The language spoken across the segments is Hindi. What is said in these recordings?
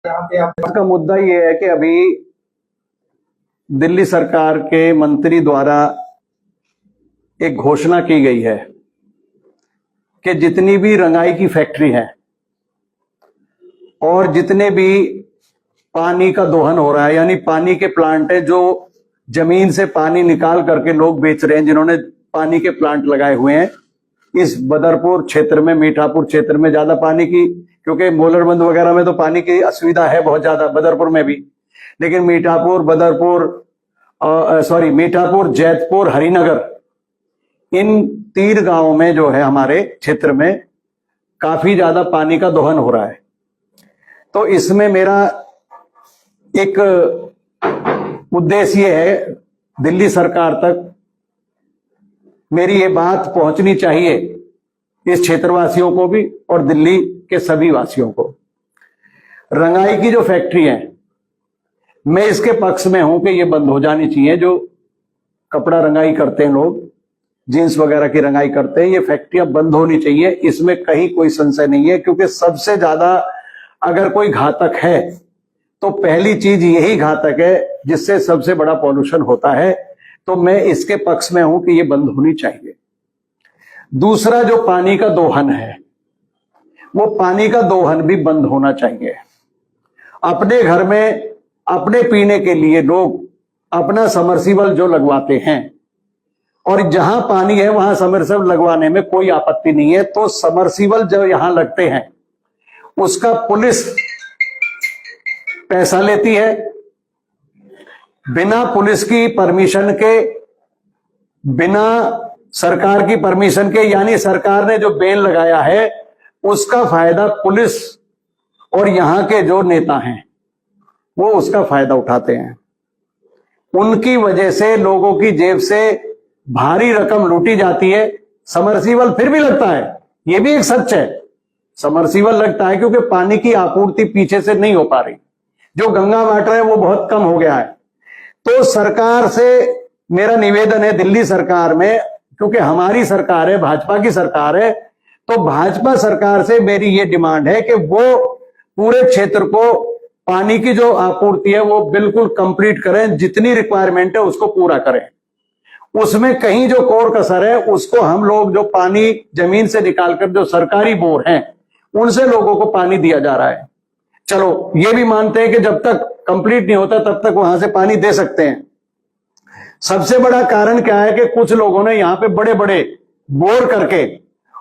का मुद्दा ये है कि अभी दिल्ली सरकार के मंत्री द्वारा एक घोषणा की गई है कि जितनी भी रंगाई की फैक्ट्री है और जितने भी पानी का दोहन हो रहा है, यानी पानी के प्लांट है जो जमीन से पानी निकाल करके लोग बेच रहे हैं, जिन्होंने पानी के प्लांट लगाए हुए हैं इस बदरपुर क्षेत्र में, मीठापुर क्षेत्र में ज्यादा पानी की, क्योंकि मोलरबंद वगैरह में तो पानी की असुविधा है बहुत ज्यादा, बदरपुर में भी, लेकिन मीठापुर, मीठापुर, जैतपुर, हरिनगर, इन 3 गांवों में जो है हमारे क्षेत्र में काफी ज्यादा पानी का दोहन हो रहा है। तो इसमें मेरा एक उद्देश्य ये है, दिल्ली सरकार तक मेरी ये बात पहुंचनी चाहिए, इस क्षेत्रवासियों को भी और दिल्ली के सभी वासियों को। रंगाई की जो फैक्ट्री है, मैं इसके पक्ष में हूं कि ये बंद हो जानी चाहिए। जो कपड़ा रंगाई करते हैं लोग, जींस वगैरह की रंगाई करते हैं, ये फैक्ट्रियां बंद होनी चाहिए, इसमें कहीं कोई संशय नहीं है। क्योंकि सबसे ज्यादा अगर कोई घातक है तो पहली चीज यही घातक है जिससे सबसे बड़ा पॉल्यूशन होता है। तो मैं इसके पक्ष में हूं कि ये बंद होनी चाहिए। दूसरा, जो पानी का दोहन है, वो पानी का दोहन भी बंद होना चाहिए। अपने घर में अपने पीने के लिए लोग अपना समरसीबल जो लगवाते हैं, और जहां पानी है वहां समरसीबल लगवाने में कोई आपत्ति नहीं है, तो समरसीबल जो यहां लगते हैं उसका पुलिस पैसा लेती है, बिना पुलिस की परमिशन के, बिना सरकार की परमिशन के, यानी सरकार ने जो बैन लगाया है उसका फायदा पुलिस और यहां के जो नेता हैं वो उसका फायदा उठाते हैं। उनकी वजह से लोगों की जेब से भारी रकम लूटी जाती है। समरसीबल फिर भी लगता है, यह भी एक सच है, समरसीबल लगता है क्योंकि पानी की आपूर्ति पीछे से नहीं हो पा रही, जो गंगा वाटर है वो बहुत कम हो गया है। तो सरकार से मेरा निवेदन है, दिल्ली सरकार में, क्योंकि हमारी सरकार है, भाजपा की सरकार है, तो भाजपा सरकार से मेरी ये डिमांड है कि वो पूरे क्षेत्र को पानी की जो आपूर्ति है वो बिल्कुल कंप्लीट करें, जितनी रिक्वायरमेंट है उसको पूरा करें। उसमें कहीं जो कोर कसर है उसको हम लोग, जो पानी जमीन से निकालकर जो सरकारी बोर हैं उनसे लोगों को पानी दिया जा रहा है। चलो ये भी मानते हैं कि जब तक कंप्लीट नहीं होता तब तक वहां से पानी दे सकते हैं। सबसे बड़ा कारण क्या है कि कुछ लोगों ने यहां पे बड़े बड़े बोर करके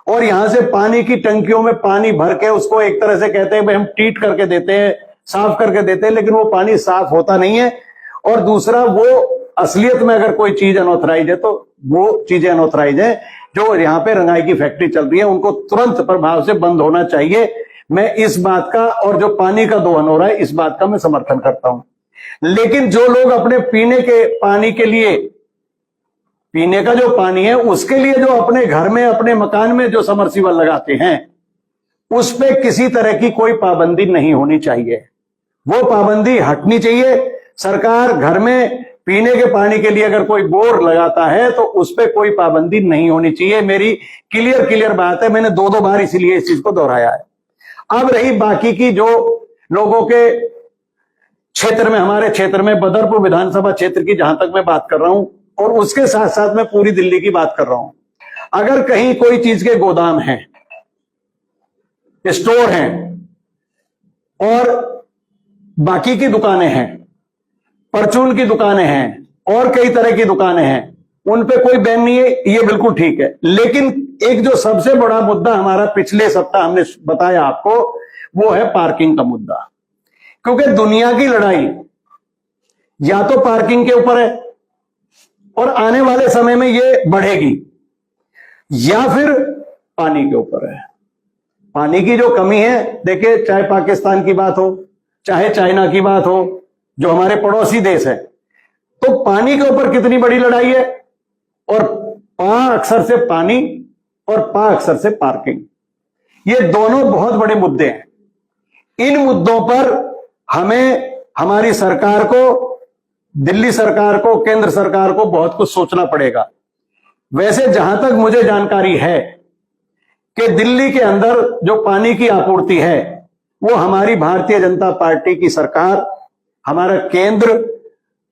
और यहां से पानी की टंकियों में पानी भर के उसको एक तरह से कहते हैं भाई हम ट्रीट करके देते हैं, साफ करके देते हैं, लेकिन वो पानी साफ होता नहीं है। और दूसरा, वो असलियत में अगर कोई चीज अनऑथराइज है तो वो चीजें अनऑथराइज है। जो यहाँ पे रंगाई की फैक्ट्री चल रही है उनको तुरंत प्रभाव से बंद होना चाहिए। मैं इस बात का, और जो पानी का दोहन हो रहा है इस बात का मैं समर्थन करता हूं। लेकिन जो लोग अपने पीने के पानी के लिए, पीने का जो पानी है उसके लिए जो अपने घर में, अपने मकान में जो समरसीबल लगाते हैं, उस पे किसी तरह की कोई पाबंदी नहीं होनी चाहिए। वो पाबंदी हटनी चाहिए। सरकार घर में पीने के पानी के लिए अगर कोई बोर लगाता है तो उस पर कोई पाबंदी नहीं होनी चाहिए। मेरी क्लियर बात है, मैंने 2 बार इसीलिए इस चीज को दोहराया है। अब रही बाकी की जो लोगों के क्षेत्र में, हमारे क्षेत्र में बदरपुर विधानसभा क्षेत्र की जहां तक मैं बात कर रहा हूं, और उसके साथ साथ मैं पूरी दिल्ली की बात कर रहा हूं, अगर कहीं कोई चीज के गोदाम हैं, स्टोर हैं और बाकी की दुकानें हैं, परचून की दुकानें हैं और कई तरह की दुकानें हैं, उन पे कोई बैन नहीं है, ये बिल्कुल ठीक है। लेकिन एक जो सबसे बड़ा मुद्दा हमारा पिछले सप्ताह हमने बताया आपको, वो है पार्किंग का मुद्दा। क्योंकि दुनिया की लड़ाई या तो पार्किंग के ऊपर है और आने वाले समय में ये बढ़ेगी, या फिर पानी के ऊपर है। पानी की जो कमी है, देखिए, चाहे पाकिस्तान की बात हो, चाहे चाइना की बात हो, जो हमारे पड़ोसी देश है, तो पानी के ऊपर कितनी बड़ी लड़ाई है। और पा अक्षर से पानी और पा अक्षर से पार्किंग, ये दोनों बहुत बड़े मुद्दे हैं। इन मुद्दों पर हमें, हमारी सरकार को, दिल्ली सरकार को, केंद्र सरकार को बहुत कुछ सोचना पड़ेगा। वैसे जहां तक मुझे जानकारी है कि दिल्ली के अंदर जो पानी की आपूर्ति है वो हमारी भारतीय जनता पार्टी की सरकार, हमारा केंद्र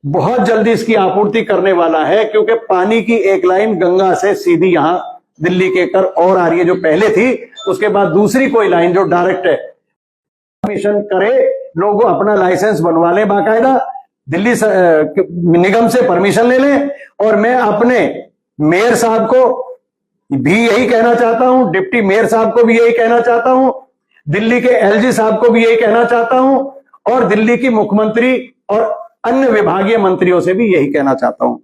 बहुत जल्दी इसकी आपूर्ति करने वाला है, क्योंकि पानी की एक लाइन गंगा से सीधी यहां दिल्ली के कर और आ रही है, जो पहले थी, उसके बाद दूसरी कोई लाइन जो डायरेक्ट है। परमिशन करे, लोग अपना लाइसेंस बनवा लें, बाकायदा दिल्ली निगम से परमिशन ले लें। और मैं अपने मेयर साहब को भी यही कहना चाहता हूं, डिप्टी मेयर साहब को भी यही कहना चाहता हूं, दिल्ली के एलजी साहब को भी यही कहना चाहता हूं, और दिल्ली की मुख्यमंत्री और अन्य विभागीय मंत्रियों से भी यही कहना चाहता हूं।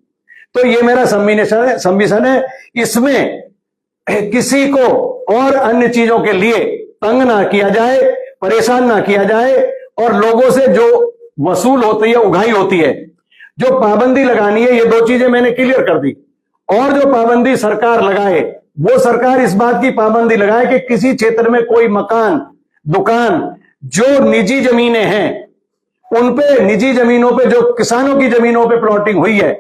तो ये मेरा सबमिशन है। इसमें किसी को और अन्य चीजों के लिए तंग ना किया जाए, परेशान ना किया जाए, और लोगों से जो वसूल होती है, उगाही होती है, जो पाबंदी लगानी है, ये दो चीजें मैंने क्लियर कर दी। और जो पाबंदी सरकार लगाए, वो सरकार इस बात की पाबंदी लगाए कि किसी क्षेत्र में कोई मकान, दुकान, जो निजी जमीनें हैं, उन पे, निजी जमीनों पे, जो किसानों की जमीनों पे प्लॉटिंग हुई है,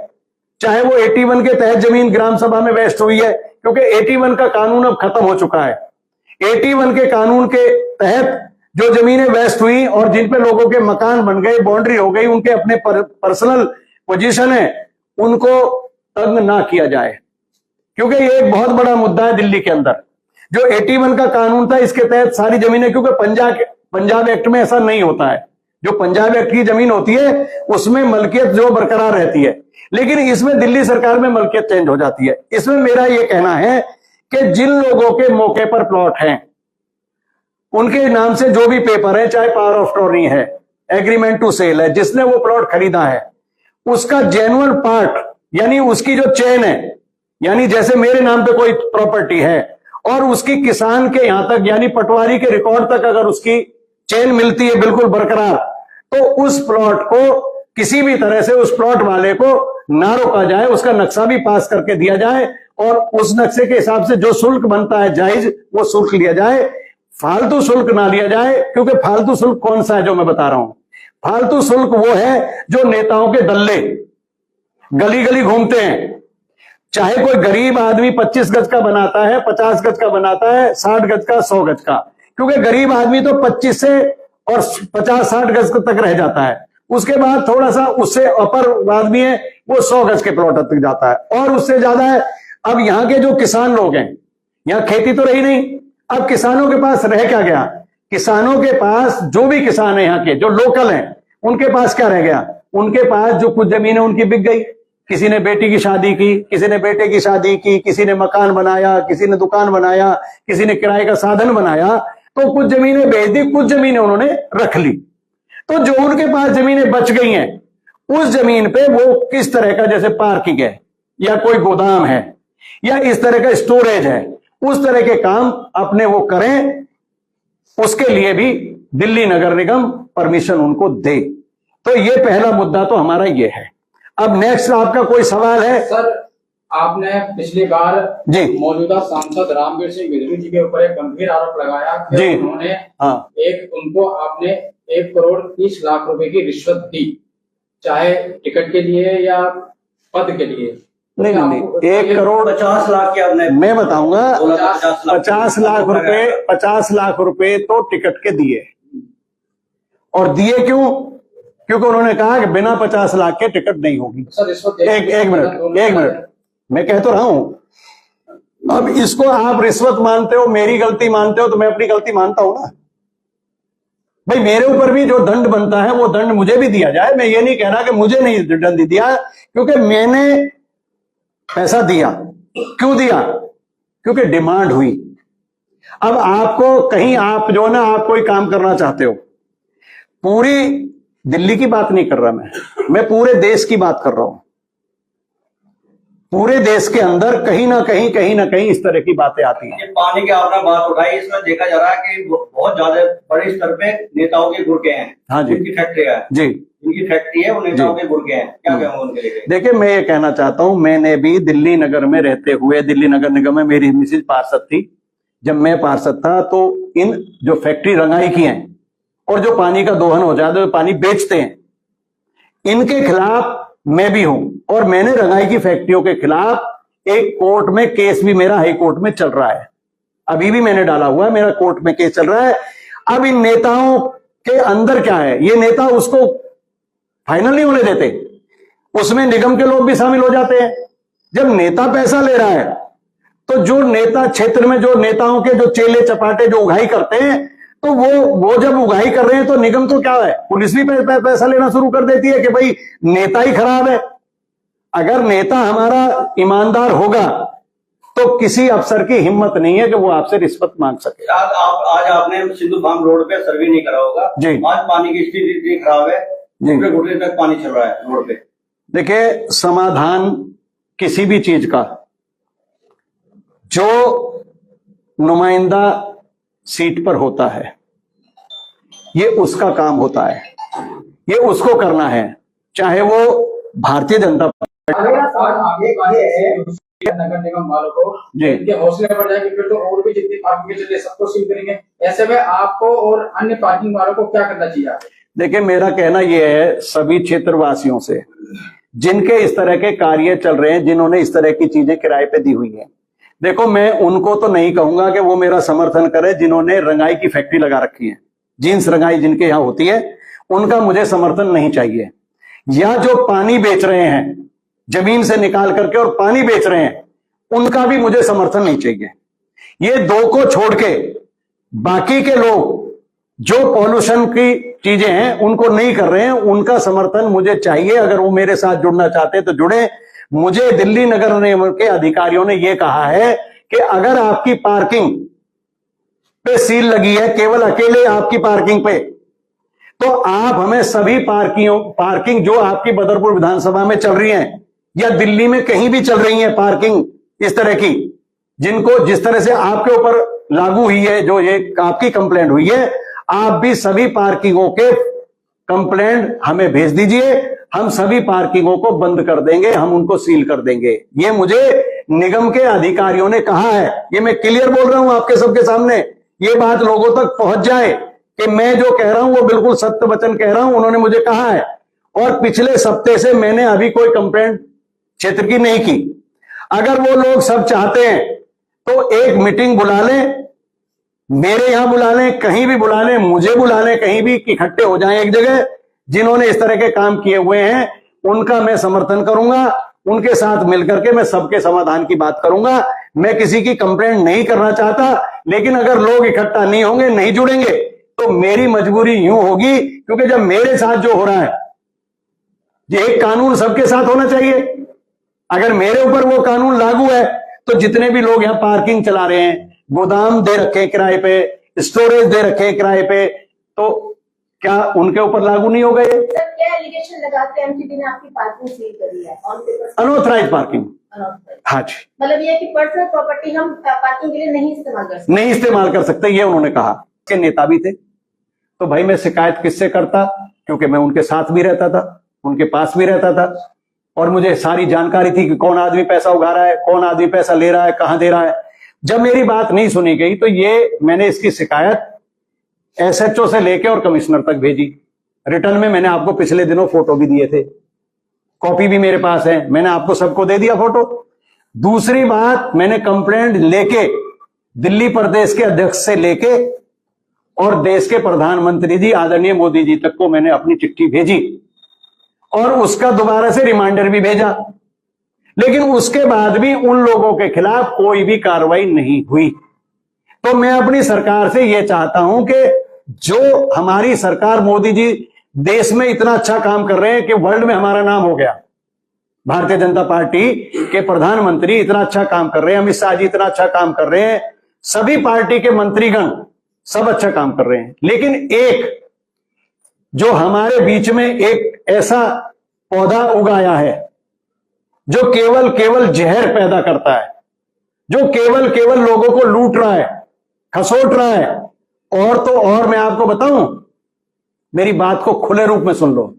चाहे वो 81 के तहत जमीन ग्राम सभा में वेस्ट हुई है, क्योंकि 81 का कानून अब खत्म हो चुका है। 81 के कानून के तहत जो जमीनें वेस्ट हुई और जिन पे लोगों के मकान बन गए, बाउंड्री हो गई, उनके अपने पर्सनल पोजीशन है, उनको तंग ना किया जाए, क्योंकि ये एक बहुत बड़ा मुद्दा है दिल्ली के अंदर। जो 81 का कानून था, इसके तहत सारी जमीनें, क्योंकि पंजाब एक्ट में ऐसा नहीं होता है, जो पंजाब एक्ट की जमीन होती है उसमें मलकियत जो बरकरार रहती है, लेकिन इसमें दिल्ली सरकार में मलकियत चेंज हो जाती है। इसमें मेरा यह कहना है कि जिन लोगों के मौके पर प्लॉट हैं, उनके नाम से जो भी पेपर है, चाहे पावर ऑफ अटॉर्नी है, एग्रीमेंट टू सेल है, जिसने वो प्लॉट खरीदा है, उसका जेन्युइन पार्ट, यानी उसकी जो चेन है, यानी जैसे मेरे नाम पे कोई प्रॉपर्टी है और उसकी किसान के यहां तक, यानी पटवारी के रिकॉर्ड तक अगर उसकी चेन मिलती है बिल्कुल बरकरार, तो उस प्लॉट को किसी भी तरह से उस प्लॉट वाले को ना रोका जाए, उसका नक्शा भी पास करके दिया जाए, और उस नक्शे के हिसाब से जो शुल्क बनता है जायज, वो शुल्क लिया जाए, फालतू शुल्क ना लिया जाए। क्योंकि फालतू शुल्क कौन सा है जो मैं बता रहा हूं? फालतू शुल्क वो है जो नेताओं के दल्ले गली गली घूमते हैं। चाहे कोई गरीब आदमी 25 गज का बनाता है, 50 गज का बनाता है, 60 गज का, 100 गज का, क्योंकि गरीब आदमी तो 25 से और 50-60 गज तक रह जाता है, उसके बाद थोड़ा सा उससे अपर आदमी है, वो 100 गज के प्लॉट तक जाता है, और उससे ज्यादा है। अब यहाँ के जो किसान लोग हैं, यहाँ खेती तो रही नहीं, अब किसानों के पास रह क्या गया? किसानों के पास, जो भी किसान है यहाँ के, जो लोकल हैं, उनके पास क्या रह गया? उनके पास जो कुछ जमीन है उनकी बिक गई। किसी ने बेटी की शादी की, किसी ने बेटे की शादी की, किसी ने मकान बनाया, किसी ने दुकान बनाया, किसी ने किराए का साधन बनाया, तो कुछ जमीनें बेच दी, कुछ जमीनें उन्होंने रख ली। तो जो उनके पास जमीनें बच गई हैं, उस जमीन पे वो किस तरह का, जैसे पार्किंग है या कोई गोदाम है या इस तरह का स्टोरेज है, उस तरह के काम अपने वो करें, उसके लिए भी दिल्ली नगर निगम परमिशन उनको दे। तो ये पहला मुद्दा तो हमारा ये है। अब नेक्स्ट आपका कोई सवाल है? सर, आपने पिछली बार जी मौजूदा सांसद रामवीर सिंह बिधरी जी के ऊपर एक गंभीर आरोप लगाया कि उन्होंने उनको आपने 1 करोड़ 30 लाख रुपए की रिश्वत दी, चाहे टिकट के लिए या पद के लिए। नहीं, 1 करोड़ 50 लाख के आपने, मैं बताऊंगा, 50 लाख रुपए तो टिकट के दिए। और दिए क्यों? क्योंकि उन्होंने कहा कि बिना 50 लाख के टिकट नहीं होगी। एक मिनट, मैं कह तो रहा हूं। अब इसको आप रिश्वत मानते हो, मेरी गलती मानते हो, तो मैं अपनी गलती मानता हूं ना भाई। मेरे ऊपर भी जो दंड बनता है वो दंड मुझे भी दिया जाए। मैं ये नहीं कह रहा कि मुझे नहीं दंड दिया, क्योंकि मैंने पैसा दिया। क्यों दिया? क्योंकि डिमांड हुई। अब आपको कहीं, आप जो ना, आप कोई काम करना चाहते हो, पूरी दिल्ली की बात नहीं कर रहा मैं पूरे देश की बात कर रहा हूं। पूरे देश के अंदर कहीं ना कहीं इस तरह की बातें आती हैं। पानी की आपने बात उठाई, इसमें देखा जा रहा है कि बहुत ज्यादा बड़े स्तर पे नेताओं के गुर्गे हैं। हाँ जी, उनकी फैक्ट्री है जी, इनकी फैक्ट्री है, वो नेताओं के गुर्गे हैं। क्या कहूँ उनके लिए? देखिए, मैं ये कहना चाहता हूं, मैंने भी दिल्ली नगर में रहते हुए, दिल्ली नगर निगम में मेरी मिसेज पार्षद थी, जब मैं पार्षद था, तो इन जो फैक्ट्री रंगाई की हैं और जो पानी का दोहन हो जाता है, जो पानी बेचते हैं, इनके खिलाफ मैं भी हूं। और मैंने रंगाई की फैक्ट्रियों के खिलाफ एक कोर्ट में केस भी मेरा हाई कोर्ट में चल रहा है। अभी भी मैंने डाला हुआ है, मेरा कोर्ट में केस चल रहा है। अब इन नेताओं के अंदर क्या है, ये नेता उसको फाइनल नहीं होने देते, उसमें निगम के लोग भी शामिल हो जाते हैं। जब नेता पैसा ले रहा है तो जो नेता क्षेत्र में जो नेताओं के जो चेले चपाटे जो उगाही करते हैं, तो वो जब उगाही कर रहे हैं तो निगम तो क्या है, पुलिस भी पैसा लेना शुरू कर देती है कि भाई नेता ही खराब है। अगर नेता हमारा ईमानदार होगा तो किसी अफसर की हिम्मत नहीं है कि वो आपसे रिश्वत मांग सके। आज आपने सिंधु फार्म रोड पे सर्वे नहीं करा होगा जी। आज पानी की स्थिति इतनी खराब है, घुटने तक पानी चल रहा है रोड पे। देखिए, समाधान किसी भी चीज का जो नुमाइंदा सीट पर होता है, ये उसका काम होता है, ये उसको करना है, चाहे वो भारतीय जनता नगर निगम वालों को इनके हौसले बढ़ जाएंगे, फिर तो और भी जितनी पार्किंग चल रही है सबको सील करेंगे। ऐसे में आपको और अन्य पार्किंग वालों को क्या करना चाहिए? देखिए, मेरा कहना यह है सभी क्षेत्रवासियों से, जिनके इस तरह के कार्य चल रहे हैं, जिन्होंने इस तरह की चीजें किराए पे दी हुई हैं, देखो मैं उनको तो नहीं कहूंगा कि वो मेरा समर्थन करे, जिन्होंने रंगाई की फैक्ट्री लगा रखी है, जीन्स रंगाई जिनके यहां होती है, उनका मुझे समर्थन नहीं चाहिए। या जो पानी बेच रहे हैं, जमीन से निकाल करके और पानी बेच रहे हैं, उनका भी मुझे समर्थन नहीं चाहिए। ये दो को छोड़ के बाकी के लोग जो पॉल्यूशन की चीजें हैं उनको नहीं कर रहे हैं, उनका समर्थन मुझे चाहिए। अगर वो मेरे साथ जुड़ना चाहते तो जुड़े। मुझे दिल्ली नगर निगम के अधिकारियों ने यह कहा है कि अगर आपकी पार्किंग पे सील लगी है, केवल अकेले आपकी पार्किंग पे, तो आप हमें सभी पार्किंग जो आपकी बदरपुर विधानसभा में चल रही हैं या दिल्ली में कहीं भी चल रही है पार्किंग इस तरह की, जिनको जिस तरह से आपके ऊपर लागू हुई है, जो ये आपकी कंप्लेंट हुई है, आप भी सभी पार्किंगों के कंप्लेंट हमें भेज दीजिए। हम सभी पार्किंगों को बंद कर देंगे, हम उनको सील कर देंगे। ये मुझे निगम के अधिकारियों ने कहा है। ये मैं क्लियर बोल रहा हूं आपके सबके सामने, ये बात लोगों तक पहुंच जाए कि मैं जो कह रहा हूं वो बिल्कुल सत्य वचन कह रहा हूं। उन्होंने मुझे कहा है और पिछले सप्ताह से मैंने अभी कोई कंप्लेंट क्षेत्र की नहीं की। अगर वो लोग सब चाहते हैं तो एक मीटिंग बुला लें, मेरे यहां बुला लें, कहीं भी बुला लें, मुझे बुला लें, कहीं भी इकट्ठे हो जाएं एक जगह। जिन्होंने इस तरह के काम किए हुए हैं उनका मैं समर्थन करूंगा, उनके साथ मिलकर के मैं सबके समाधान की बात करूंगा। मैं किसी की कंप्लेंट नहीं करना चाहता, लेकिन अगर लोग इकट्ठा नहीं होंगे, नहीं जुड़ेंगे, तो मेरी मजबूरी यूं होगी, क्योंकि जब मेरे साथ जो हो रहा है, ये एक कानून सबके साथ होना चाहिए। अगर मेरे ऊपर वो कानून लागू है तो जितने भी लोग यहां पार्किंग चला रहे हैं, गोदाम दे रखे हैं किराए पे, स्टोरेज दे रखे हैं किराए पे, तो क्या उनके ऊपर लागू नहीं हो गए? क्या एलिगेशन लगाते हैं एमसीडी ने आपकी पार्किंग सील करी है? Unauthorised parking. हाँ जी, मतलब ये कि पर्सनल प्रॉपर्टी हम पार्किंग के लिए नहीं इस्तेमाल कर सकते, नहीं इस्तेमाल कर सकते, ये उन्होंने कहा। के नेता भी थे, तो भाई मैं शिकायत किससे करता, क्योंकि मैं उनके साथ भी रहता था, उनके पास भी रहता था, और मुझे सारी जानकारी थी कि कौन आदमी पैसा उगा रहा है, कौन आदमी पैसा ले रहा है, कहां दे रहा है। जब मेरी बात नहीं सुनी गई तो ये मैंने इसकी शिकायत एसएचओ से लेके और कमिश्नर तक भेजी। रिटर्न में मैंने आपको पिछले दिनों फोटो भी दिए थे, कॉपी भी मेरे पास है, मैंने आपको सबको दे दिया फोटो। दूसरी बात, मैंने कंप्लेंट लेके दिल्ली प्रदेश के अध्यक्ष से लेके और देश के प्रधानमंत्री जी आदरणीय मोदी जी तक को मैंने अपनी चिट्ठी भेजी और उसका दोबारा से रिमाइंडर भी भेजा, लेकिन उसके बाद भी उन लोगों के खिलाफ कोई भी कार्रवाई नहीं हुई। तो मैं अपनी सरकार से यह चाहता हूं कि जो हमारी सरकार, मोदी जी देश में इतना अच्छा काम कर रहे हैं कि वर्ल्ड में हमारा नाम हो गया, भारतीय जनता पार्टी के प्रधानमंत्री इतना अच्छा काम कर रहे हैं, अमित शाह जी इतना अच्छा काम कर रहे हैं, सभी पार्टी के मंत्रीगण सब अच्छा काम कर रहे हैं, लेकिन एक जो हमारे बीच में एक ऐसा पौधा उगाया है जो केवल जहर पैदा करता है, जो केवल लोगों को लूट रहा है, खसोट रहा है। और तो और मैं आपको बताऊं, मेरी बात को खुले रूप में सुन लो,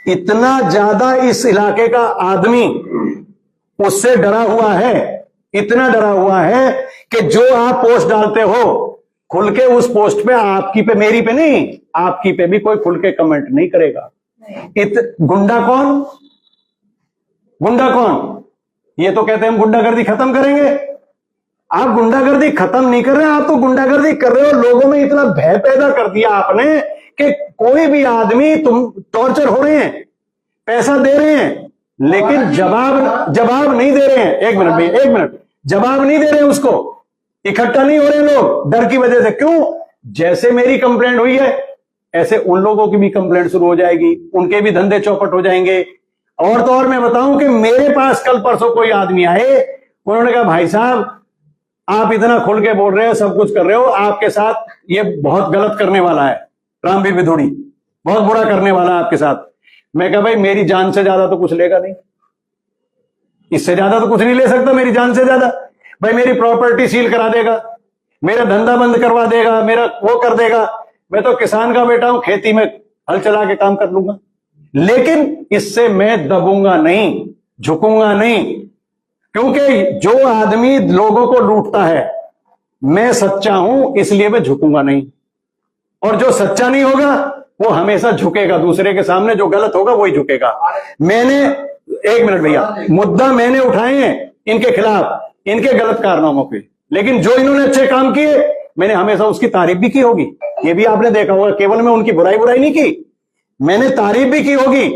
इतना ज्यादा इस इलाके का आदमी उससे डरा हुआ है, इतना डरा हुआ है कि जो आप पोस्ट डालते हो खुल के, उस पोस्ट पे आपकी पे, मेरी पे नहीं, आपकी पे भी कोई खुल के कमेंट नहीं करेगा। गुंडा कौन? गुंडा कौन? ये तो कहते हैं हम गुंडागर्दी खत्म करेंगे, आप गुंडागर्दी खत्म नहीं कर रहे, आप तो गुंडागर्दी कर रहे हो। लोगों में इतना भय पैदा कर दिया आपने कि कोई भी आदमी, तुम टॉर्चर हो रहे हैं, पैसा दे रहे हैं, लेकिन जवाब नहीं दे रहे हैं। एक मिनट भैया, एक मिनट, जवाब नहीं दे रहे हैं, उसको इकट्ठा नहीं हो रहे लोग डर की वजह से। क्यों? जैसे मेरी कंप्लेंट हुई है ऐसे उन लोगों की भी कंप्लेंट शुरू हो जाएगी, उनके भी धंधे चौपट हो जाएंगे। और तो और मैं बताऊं कि मेरे पास कल परसों कोई आदमी आए, उन्होंने कहा भाई साहब आप इतना खुल के बोल रहे हो, सब कुछ कर रहे हो, आपके साथ ये बहुत गलत करने वाला है, रामवीर विधुड़ी बहुत बुरा करने वाला है आपके साथ। मैं कहा भाई मेरी जान से ज्यादा तो कुछ लेगा नहीं, इससे ज्यादा तो कुछ नहीं ले सकता मेरी जान से ज्यादा। भाई मेरी प्रॉपर्टी सील करा देगा, मेरा धंधा बंद करवा देगा, मेरा वो कर देगा। मैं तो किसान का बेटा हूं, खेती में हल चला के काम कर लूंगा, लेकिन इससे मैं दबूंगा नहीं, झुकूंगा नहीं। क्योंकि जो आदमी लोगों को लूटता है, मैं सच्चा हूं इसलिए मैं झुकूंगा नहीं, और जो सच्चा नहीं होगा वो हमेशा झुकेगा दूसरे के सामने, जो गलत होगा वही झुकेगा। मैंने, एक मिनट भैया, मुद्दा मैंने उठाए हैं इनके खिलाफ, इनके गलत कारनामों पे, लेकिन जो इन्होंने अच्छे काम किए मैंने हमेशा उसकी तारीफ भी की होगी। ये भी आपने देखा होगा, केवल मैं उनकी बुराई नहीं की, मैंने तारीफ भी की होगी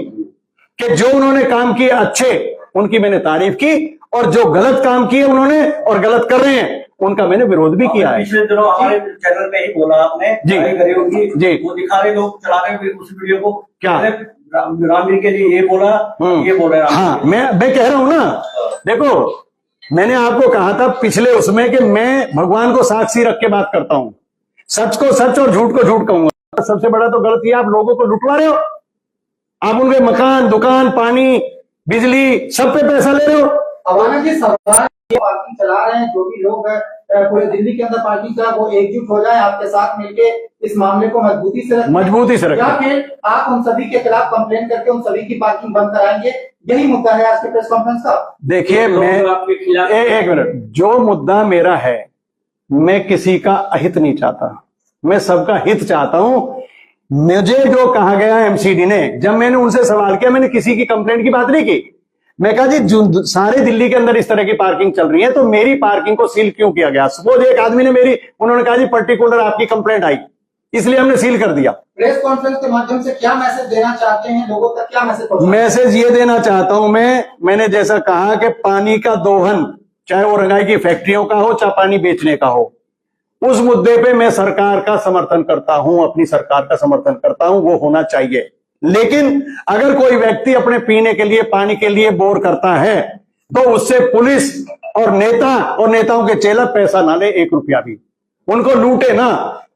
कि जो उन्होंने काम किए अच्छे, उनकी मैंने तारीफ की, और जो गलत काम किए उन्होंने और गलत कर रहे हैं उनका मैंने विरोध भी किया है। पिछले दिनों हमारे चैनल पे ही बोला आपने जी करी होगी जी, वो दिखा रहे लोग चला रहे उस वीडियो को, क्या रामवीर के लिए ये बोला, ये बोल रहे हैं। हाँ, मैं कह रहा हूं ना, देखो मैंने आपको कहा था पिछले उसमें कि मैं भगवान को साक्षी रख के बात करता हूं, सच को सच और झूठ को झूठ कहूंगा। सबसे बड़ा तो गलती है आप लोगों को लुटवा रहे हो, आप उनके मकान, दुकान, पानी, बिजली सब पे पैसा ले रहे हो। अवाना जी सवाल, पार्किंग चला रहे हैं जो भी लोग हैं पूरे दिल्ली के अंदर पार्किंग चला, वो एकजुट हो जाए आपके साथ मिलके इस मामले को मजबूती से रखें, या फिर आप उन सभी के खिलाफ कंप्लेन करके उन सभी की पार्किंग बंद कराएंगे? यही मुद्दा है आज के प्रेस कॉन्फ्रेंस का। देखिए मैं एक मिनट, जो मुद्दा मेरा है, मैं किसी का अहित नहीं चाहता, मैं सबका हित चाहता हूं। मुझे जो कहा गया एमसीडी ने, जब मैंने उनसे सवाल किया, मैंने किसी की कंप्लेंट की बात नहीं की। मैं कहा जी सारे दिल्ली के अंदर इस तरह की पार्किंग चल रही है, तो मेरी पार्किंग को सील क्यों किया गया? सपोज एक आदमी ने उन्होंने कहा जी पर्टिकुलर आपकी कंप्लेंट आई, इसलिए हमने सील कर दिया। प्रेस कॉन्फ्रेंस के माध्यम से क्या मैसेज देना चाहते हैं लोगों तक, क्या मैसेज ये देना चाहता हूं मैंने जैसा कहा कि पानी का दोहन, चाहे वो रंगाई की फैक्ट्रियों का हो, चाहे पानी बेचने का हो, उस मुद्दे पे मैं सरकार का समर्थन करता हूं, अपनी सरकार का समर्थन करता हूं, वो होना चाहिए। लेकिन अगर कोई व्यक्ति अपने पीने के लिए, पानी के लिए बोर करता है, तो उससे पुलिस और नेताओं के चेला पैसा ना ले, 1 रुपया भी, उनको लूटे ना।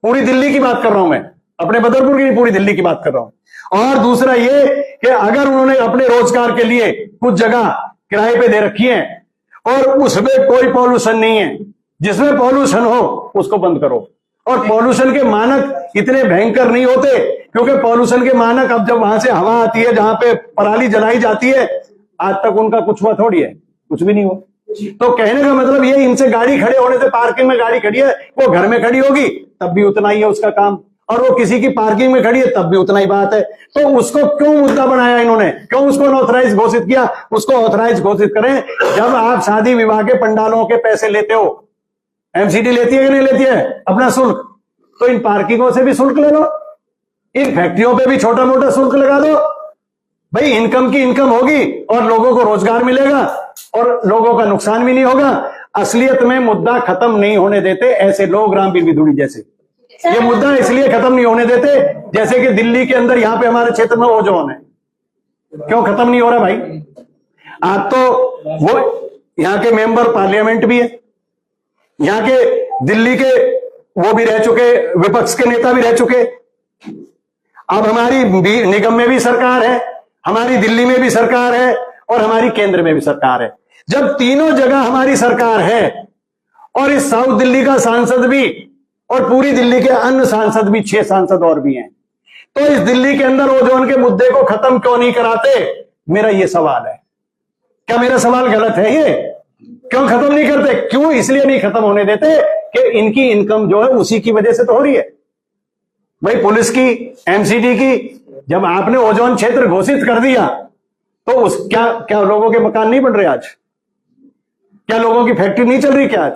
पूरी दिल्ली की बात कर रहा हूं मैं, अपने बदरपुर की नहीं, पूरी दिल्ली की बात कर रहा हूं। और दूसरा ये कि अगर उन्होंने अपने रोजगार के लिए कुछ जगह किराए पे दे रखी है और उसमें कोई पॉल्यूशन नहीं है, जिसमें पॉल्यूशन हो उसको बंद करो। और पॉल्यूशन के मानक इतने भयंकर नहीं होते, क्योंकि पॉल्यूशन के मानक, अब जब वहां से हवा आती है, जहां पे पराली जलाई जाती है, आज तक उनका कुछ हुआ थोड़ी है, कुछ भी नहीं हुआ। तो कहने का मतलब ये, इनसे गाड़ी खड़े होने से, पार्किंग में गाड़ी खड़ी है, वो घर में खड़ी होगी तब भी उतना ही है उसका काम, और वो किसी की पार्किंग में खड़ी है तब भी उतना ही बात है। तो उसको क्यों मुद्दा बनाया इन्होंने, क्यों उसको अनऑथराइज घोषित किया? उसको ऑथराइज घोषित करें। जब आप शादी विवाह के पंडालों के पैसे लेते हो, एमसीडी लेती है कि नहीं लेती है अपना शुल्क, तो इन पार्किंगों से भी शुल्क ले लो, इन फैक्ट्रियों पे भी छोटा मोटा शुल्क लगा दो। भाई इनकम की इनकम होगी और लोगों को रोजगार मिलेगा और लोगों का नुकसान भी नहीं होगा। असलियत में मुद्दा खत्म नहीं होने देते ऐसे लोग, रामवीर विधुड़ी जैसे। ये मुद्दा इसलिए खत्म नहीं होने देते, जैसे कि दिल्ली के अंदर यहाँ पे हमारे क्षेत्र में ओजोन है, क्यों खत्म नहीं हो रहा भाई? आप तो वो यहाँ के मेंबर पार्लियामेंट भी है, यहाँ के दिल्ली के वो भी रह चुके, विपक्ष के नेता भी रह चुके। अब हमारी निगम में भी सरकार है, हमारी दिल्ली में भी सरकार है और हमारी केंद्र में भी सरकार है। जब तीनों जगह हमारी सरकार है और इस साउथ दिल्ली का सांसद भी और पूरी दिल्ली के अन्य सांसद भी, 6 सांसद और भी हैं, तो इस दिल्ली के अंदर ओजोन के मुद्दे को खत्म क्यों नहीं कराते? मेरा ये सवाल है। क्या मेरा सवाल गलत है? ये क्यों खत्म नहीं करते? क्यों इसलिए नहीं खत्म होने देते कि इनकी इनकम जो है उसी की वजह से तो हो रही है। भाई पुलिस की, एमसीडी की, जब आपने ओजोन क्षेत्र घोषित कर दिया तो क्या लोगों के मकान नहीं बन रहे आज? क्या लोगों की फैक्ट्री नहीं चल रही क्या आज?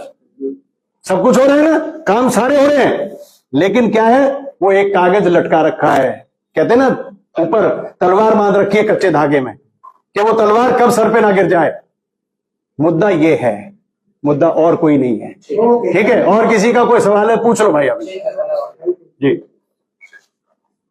सब कुछ हो रहा है ना, काम सारे हो रहे हैं, लेकिन क्या है, वो एक कागज लटका रखा है, कहते हैं ना ऊपर तलवार बांध रखी है कच्चे धागे में, कि वो तलवार कब सर पे ना गिर जाए। मुद्दा ये है, मुद्दा और कोई नहीं है। ठीक है, और किसी का कोई सवाल है पूछ लो भाई अभी। जी।